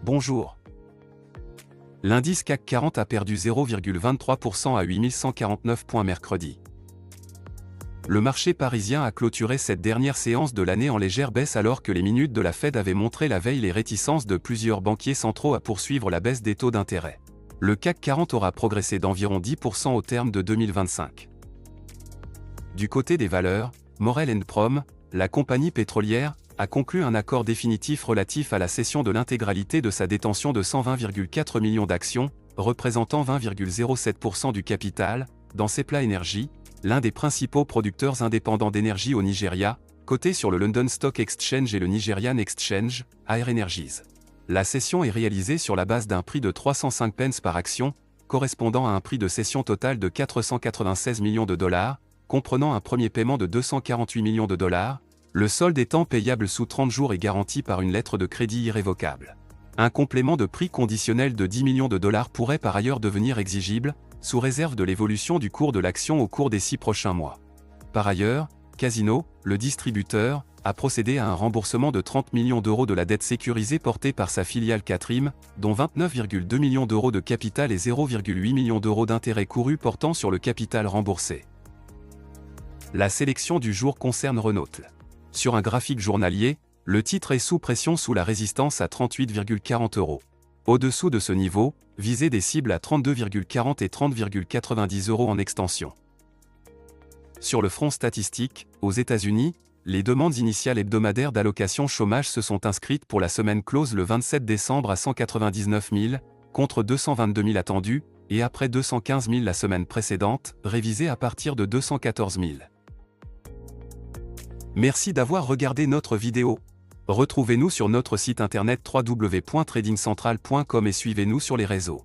Bonjour. L'indice CAC 40 a perdu 0,23% à 8149 points mercredi. Le marché parisien a clôturé cette dernière séance de l'année en légère baisse alors que les minutes de la Fed avaient montré la veille les réticences de plusieurs banquiers centraux à poursuivre la baisse des taux d'intérêt. Le CAC 40 aura progressé d'environ 10% au terme de 2025. Du côté des valeurs, Maurel & Prom, la compagnie pétrolière, a conclu un accord définitif relatif à la cession de l'intégralité de sa détention de 120,4 millions d'actions, représentant 20,07% du capital, dans Seplat Energy, l'un des principaux producteurs indépendants d'énergie au Nigeria, coté sur le London Stock Exchange et le Nigerian Exchange, Air Energies. La cession est réalisée sur la base d'un prix de 305 pence par action, correspondant à un prix de cession total de 496 millions de dollars, comprenant un premier paiement de 248 millions de dollars, le solde étant payable sous 30 jours et garanti par une lettre de crédit irrévocable. Un complément de prix conditionnel de 10 millions de dollars pourrait par ailleurs devenir exigible, sous réserve de l'évolution du cours de l'action au cours des 6 prochains mois. Par ailleurs, Casino, le distributeur, a procédé à un remboursement de 30 millions d'euros de la dette sécurisée portée par sa filiale Catrim, dont 29,2 millions d'euros de capital et 0,8 millions d'euros d'intérêts courus portant sur le capital remboursé. La sélection du jour concerne Renault. Sur un graphique journalier, le titre est sous pression sous la résistance à 38,40 €. Au-dessous de ce niveau, visez des cibles à 32,40 et 30,90 € en extension. Sur le front statistique, aux États-Unis, les demandes initiales hebdomadaires d'allocation chômage se sont inscrites pour la semaine close le 27 décembre à 199 000, contre 222 000 attendus, et après 215 000 la semaine précédente, révisées à partir de 214 000. Merci d'avoir regardé notre vidéo. Retrouvez-nous sur notre site internet www.tradingcentral.com et suivez-nous sur les réseaux.